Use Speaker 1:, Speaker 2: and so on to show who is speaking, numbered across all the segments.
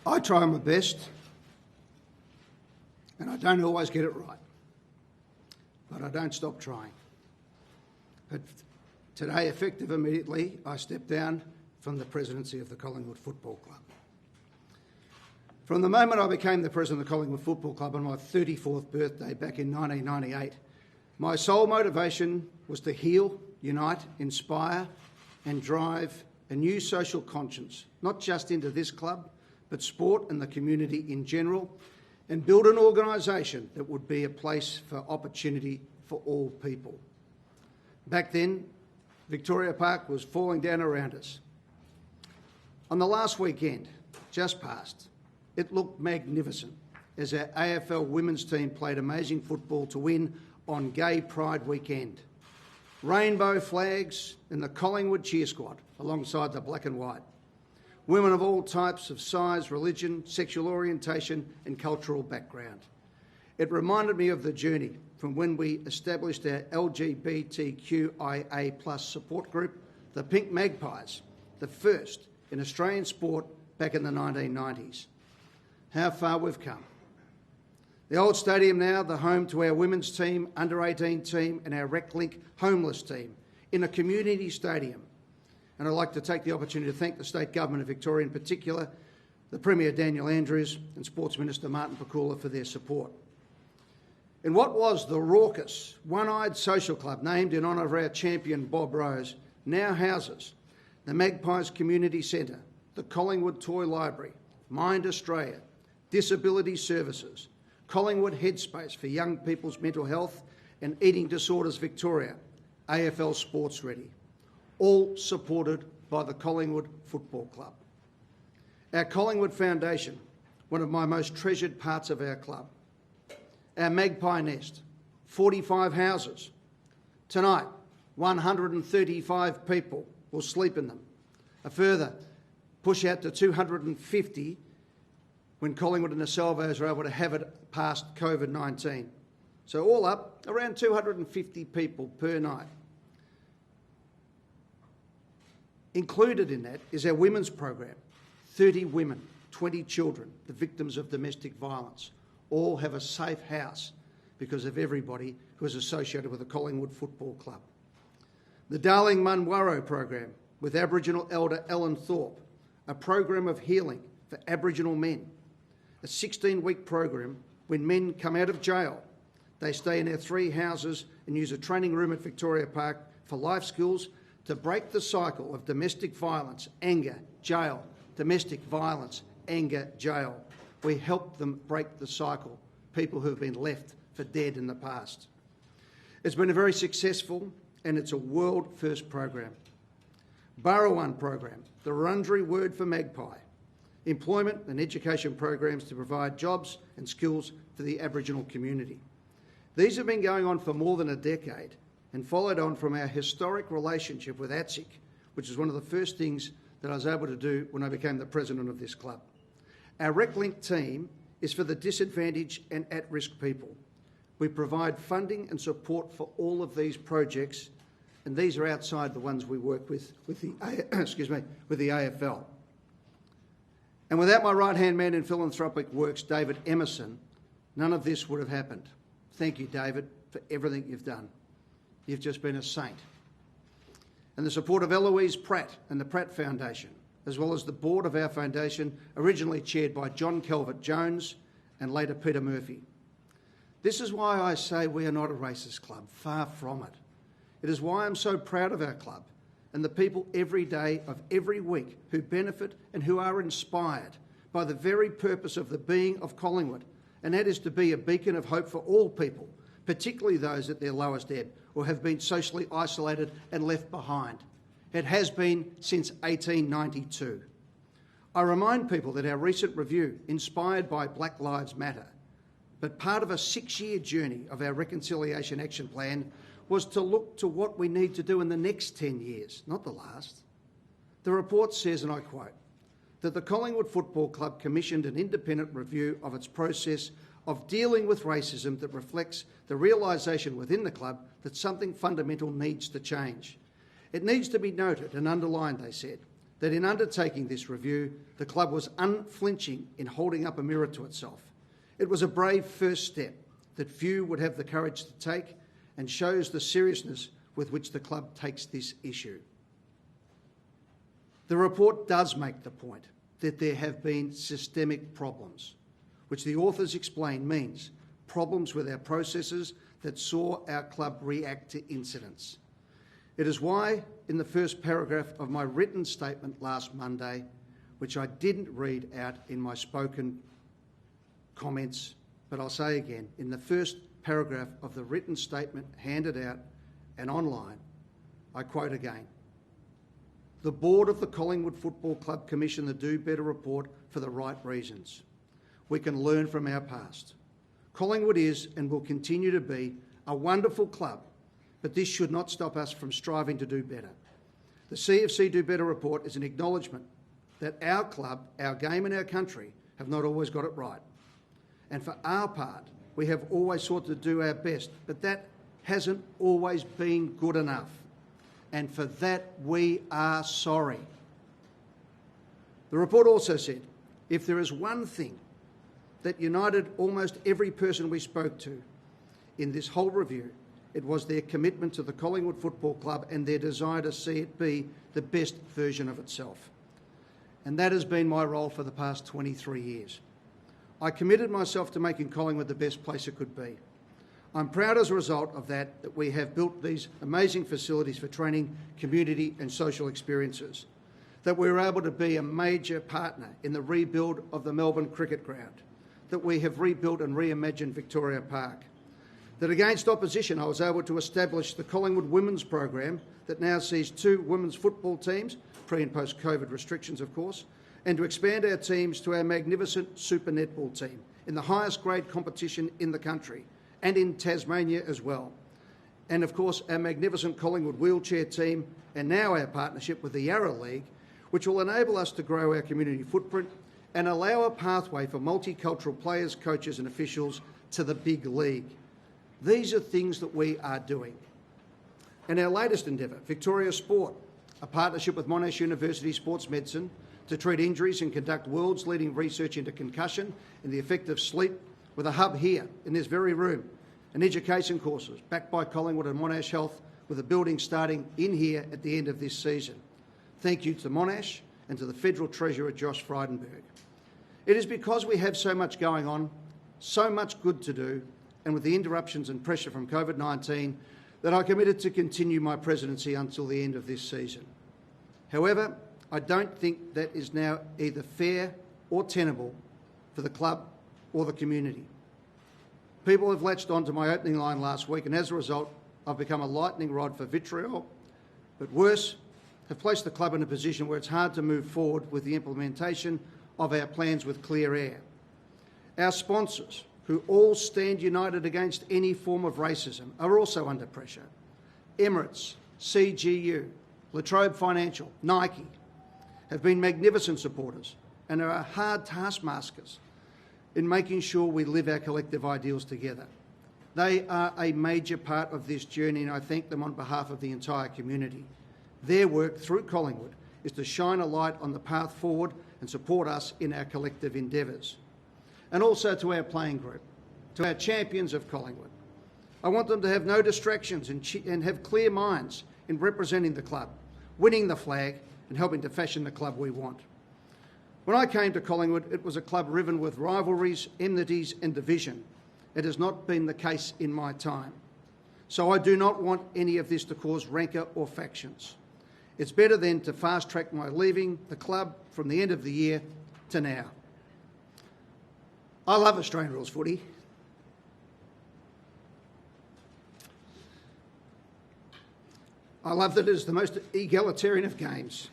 Speaker 1: I try my best, and I don't always get it right, but I don't stop trying. But today, effective immediately, I step down from the presidency of the Collingwood Football Club. From the moment I became the president of the Collingwood Football Club on my 34th birthday back in 1998, my sole motivation was to heal, unite, inspire and drive a new social conscience, not just into this club, but sport and the community in general, and build an organisation that would be a place for opportunity for all people. Back then, Victoria Park was falling down around us. On the last weekend, just past, it looked magnificent as our AFL women's team played amazing football to win on Gay Pride weekend. Rainbow flags and the Collingwood cheer squad alongside the black and white. Women of all types of size, religion, sexual orientation and cultural background. It reminded me of the journey from when we established our LGBTQIA+ support group, the Pink Magpies, the first in Australian sport back in the 1990s. How far we've come. The old stadium now, the home to our women's team, under-18 team and our RecLink homeless team in a community stadium. And I'd like to take the opportunity to thank the State Government of Victoria in particular, the Premier Daniel Andrews and Sports Minister Martin Pakula for their support. In what was the raucous, one-eyed social club named in honour of our champion Bob Rose, now houses the Magpies Community Centre, the Collingwood Toy Library, Mind Australia, Disability Services, Collingwood Headspace for Young People's Mental Health and Eating Disorders Victoria, AFL Sports Ready, all supported by the Collingwood Football Club. Our Collingwood Foundation, one of my most treasured parts of our club. Our Magpie Nest, 45 houses. Tonight, 135 people will sleep in them. A further push out to 250 when Collingwood and the Salvos are able to have it past COVID-19. So all up, around 250 people per night. Included in that is our women's program. 30 women, 20 children, the victims of domestic violence, all have a safe house because of everybody who is associated with the Collingwood Football Club. The Darling Munwarrow program with Aboriginal elder Ellen Thorpe, a program of healing for Aboriginal men. A 16-week program when men come out of jail. They stay in our 3 houses and use a training room at Victoria Park for life skills to break the cycle of domestic violence, anger, jail, domestic violence, anger, jail. We help them break the cycle, people who have been left for dead in the past. It's been a very successful and it's a world-first program. Burrawan program, the Wurundjeri word for magpie. Employment and education programs to provide jobs and skills for the Aboriginal community. These have been going on for more than a decade and followed on from our historic relationship with ATSIC, which is one of the first things that I was able to do when I became the president of this club. Our RecLink team is for the disadvantaged and at-risk people. We provide funding and support for all of these projects, and these are outside the ones we work with the AFL. And without my right-hand man in philanthropic works, David Emerson, none of this would have happened. Thank you, David, for everything you've done. You've just been a saint. And the support of Eloise Pratt and the Pratt Foundation, as well as the board of our foundation, originally chaired by John Calvert-Jones and later Peter Murphy. This is why I say we are not a racist club, far from it. It is why I'm so proud of our club and the people every day of every week who benefit and who are inspired by the very purpose of the being of Collingwood, and that is to be a beacon of hope for all people, particularly those at their lowest ebb or have been socially isolated and left behind. It has been since 1892. I remind people that our recent review, inspired by Black Lives Matter, but part of a 6-year journey of our Reconciliation Action Plan, was to look to what we need to do in the next 10 years, not the last. The report says, and I quote, that the Collingwood Football Club commissioned an independent review of its process of dealing with racism that reflects the realisation within the club that something fundamental needs to change. It needs to be noted and underlined, they said, that in undertaking this review, the club was unflinching in holding up a mirror to itself. It was a brave first step that few would have the courage to take and shows the seriousness with which the club takes this issue. The report does make the point that there have been systemic problems, which the authors explain means problems with our processes that saw our club react to incidents. It is why, in the first paragraph of my written statement last Monday, which I didn't read out in my spoken comments, but I'll say again, in the first paragraph of the written statement handed out and online, I quote again, "The board of the Collingwood Football Club commissioned the Do Better report for the right reasons. We can learn from our past. Collingwood is and will continue to be a wonderful club, but this should not stop us from striving to do better. The CFC Do Better report is an acknowledgement that our club, our game and our country have not always got it right. And for our part, we have always sought to do our best, but that hasn't always been good enough. And for that, we are sorry." The report also said, if there is one thing that united almost every person we spoke to in this whole review, it was their commitment to the Collingwood Football Club and their desire to see it be the best version of itself. And that has been my role for the past 23 years. I committed myself to making Collingwood the best place it could be. I'm proud as a result of that we have built these amazing facilities for training, community and social experiences, that we were able to be a major partner in the rebuild of the Melbourne Cricket Ground, that we have rebuilt and reimagined Victoria Park, that against opposition I was able to establish the Collingwood Women's Program that now sees 2 women's football teams, pre and post-COVID restrictions of course, and to expand our teams to our magnificent Super Netball team in the highest grade competition in the country and in Tasmania as well. And of course our magnificent Collingwood wheelchair team and now our partnership with the Yarra League, which will enable us to grow our community footprint and allow a pathway for multicultural players, coaches and officials to the big league. These are things that we are doing. And our latest endeavour, Victoria Sport, a partnership with Monash University Sports Medicine to treat injuries and conduct world's leading research into concussion and the effect of sleep, with a hub here in this very room, and education courses backed by Collingwood and Monash Health, with a building starting in here at the end of this season. Thank you to Monash and to the Federal Treasurer Josh Frydenberg. It is because we have so much going on, so much good to do, and with the interruptions and pressure from COVID-19, that I committed to continue my presidency until the end of this season. However, I don't think that is now either fair or tenable for the club or the community. People have latched on to my opening line last week, and as a result, I've become a lightning rod for vitriol, but worse, have placed the club in a position where it's hard to move forward with the implementation of our plans with clear air. Our sponsors, who all stand united against any form of racism, are also under pressure. Emirates, CGU, La Trobe Financial, Nike have been magnificent supporters and are hard taskmasters in making sure we live our collective ideals together. They are a major part of this journey, and I thank them on behalf of the entire community. Their work through Collingwood is to shine a light on the path forward and support us in our collective endeavours. And also to our playing group, to our champions of Collingwood. I want them to have no distractions and have clear minds in representing the club, winning the flag and helping to fashion the club we want. When I came to Collingwood, it was a club riven with rivalries, enmities and division. It has not been the case in my time. So I do not want any of this to cause rancour or factions. It's better then to fast-track my leaving the club from the end of the year to now. I love Australian rules footy. I love that it is the most egalitarian of games.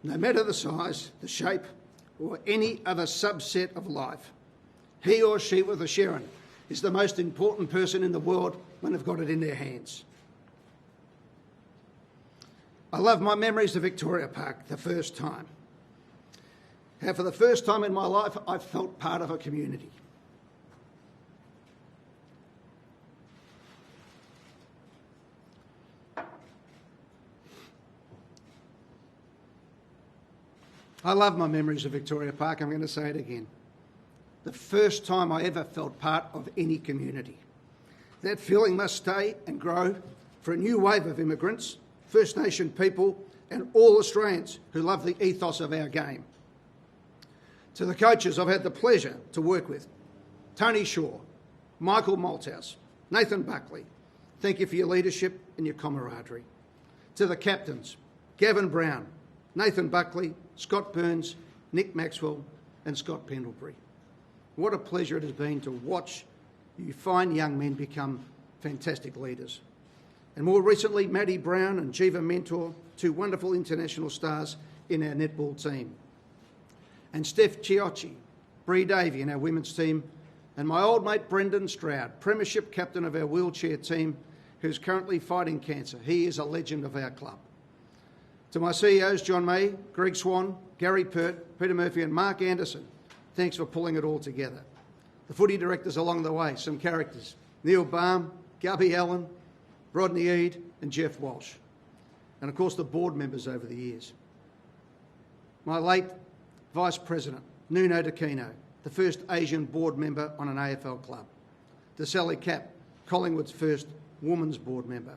Speaker 1: No matter the size, the shape, or any other subset of life, he or she with a Sharon is the most important person in the world when they've got it in their hands. I love my memories of Victoria Park the first time. How for the first time in my life, I felt part of a community. I love my memories of Victoria Park. I'm going to say it again. The first time I ever felt part of any community. That feeling must stay and grow for a new wave of immigrants, First Nation people and all Australians who love the ethos of our game. To the coaches I've had the pleasure to work with, Tony Shaw, Michael Malthouse, Nathan Buckley, thank you for your leadership and your camaraderie. To the captains, Gavin Brown, Nathan Buckley, Scott Burns, Nick Maxwell and Scott Pendlebury. What a pleasure it has been to watch you fine young men become fantastic leaders. And more recently, Maddie Brown and Jiva Mentor, two wonderful international stars in our netball team. And Steph Chiocci, Bree Davey in our women's team, and my old mate Brendan Stroud, premiership captain of our wheelchair team, who's currently fighting cancer. He is a legend of our club. To my CEOs, John May, Greg Swan, Gary Pert, Peter Murphy and Mark Anderson, thanks for pulling it all together. The footy directors along the way, some characters, Neil Baum, Gubby Allen, Rodney Eade and Jeff Walsh. And of course the board members over the years. My late Vice President, Nuno D'Aquino, the first Asian board member on an AFL club. To Sally Capp, Collingwood's first women's board member.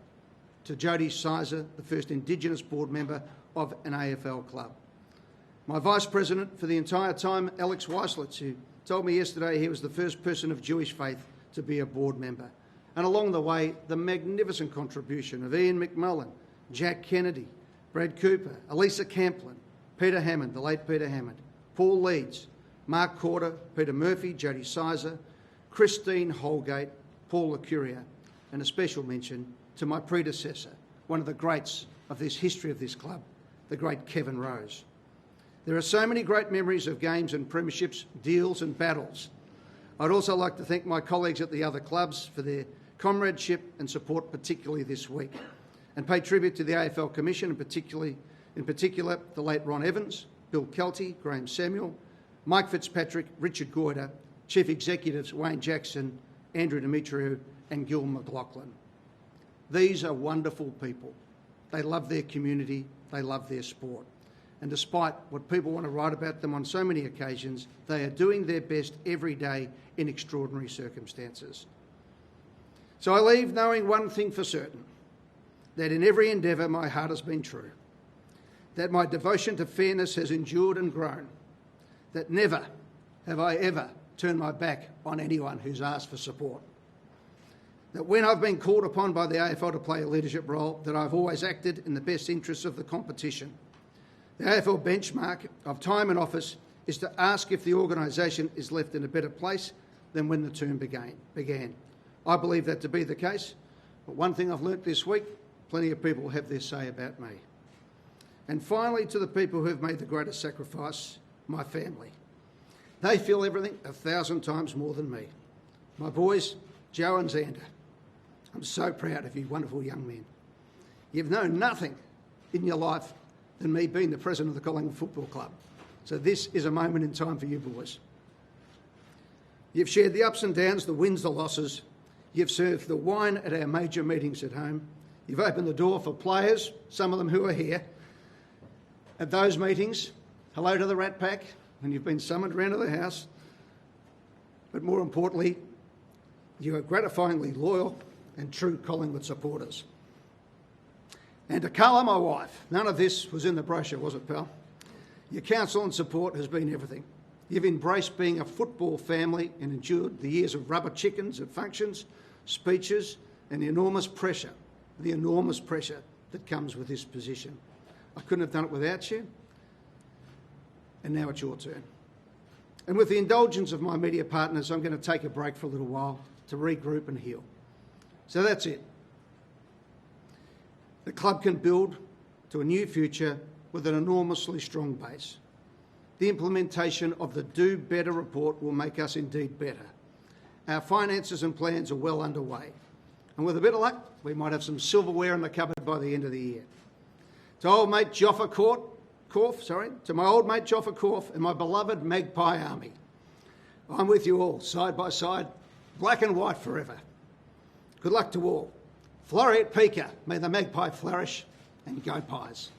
Speaker 1: To Jodie Sizer, the first Indigenous board member of an AFL club. My Vice President for the entire time, Alex Weislitz, who told me yesterday he was the first person of Jewish faith to be a board member. And along the way, the magnificent contribution of Ian McMullen, Jack Kennedy, Brad Cooper, Elisa Camplin, Peter Hammond, the late Peter Hammond, Paul Leeds, Mark Corder, Peter Murphy, Jodie Sizer, Christine Holgate, Paul Lecuria, and a special mention to my predecessor, one of the greats of this history of this club, the great Kevin Rose. There are so many great memories of games and premierships, deals and battles. I'd also like to thank my colleagues at the other clubs for their comradeship and support, particularly this week, and pay tribute to the AFL Commission, in particular the late Ron Evans, Bill Kelty, Graham Samuel, Mike Fitzpatrick, Richard Goyder, Chief Executives Wayne Jackson, Andrew Demetriou and Gil McLaughlin. These are wonderful people. They love their community, they love their sport. And despite what people want to write about them on so many occasions, they are doing their best every day in extraordinary circumstances. So I leave knowing one thing for certain, that in every endeavour my heart has been true, that my devotion to fairness has endured and grown, that never have I ever turned my back on anyone who's asked for support, that when I've been called upon by the AFL to play a leadership role, that I've always acted in the best interests of the competition. The AFL benchmark of time and office is to ask if the organisation is left in a better place than when the term began. I believe that to be the case, but one thing I've learnt this week, plenty of people have their say about me. And finally, to the people who have made the greatest sacrifice, my family. They feel everything 1,000 times more than me. My boys, Joe and Xander, I'm so proud of you wonderful young men. You've known nothing in your life than me being the president of the Collingwood Football Club. So this is a moment in time for you boys. You've shared the ups and downs, the wins, the losses. You've served the wine at our major meetings at home. You've opened the door for players, some of them who are here, at those meetings. Hello to the Rat Pack, and you've been summoned around to the house. But more importantly, you are gratifyingly loyal and true Collingwood supporters. And to Carla, my wife, none of this was in the brochure, was it, pal? Your counsel and support has been everything. You've embraced being a football family and endured the years of rubber chickens at functions, speeches, and the enormous pressure that comes with this position. I couldn't have done it without you. And now it's your turn. And with the indulgence of my media partners, I'm going to take a break for a little while to regroup and heal. So that's it. The club can build to a new future with an enormously strong base. The implementation of the Do Better report will make us indeed better. Our finances and plans are well underway. And with a bit of luck, we might have some silverware in the cupboard by the end of the year. To my old mate Joffa Korf and my beloved Magpie Army, I'm with you all, side by side, black and white forever. Good luck to all. Floreat Pika, may the magpie flourish, and go Pies.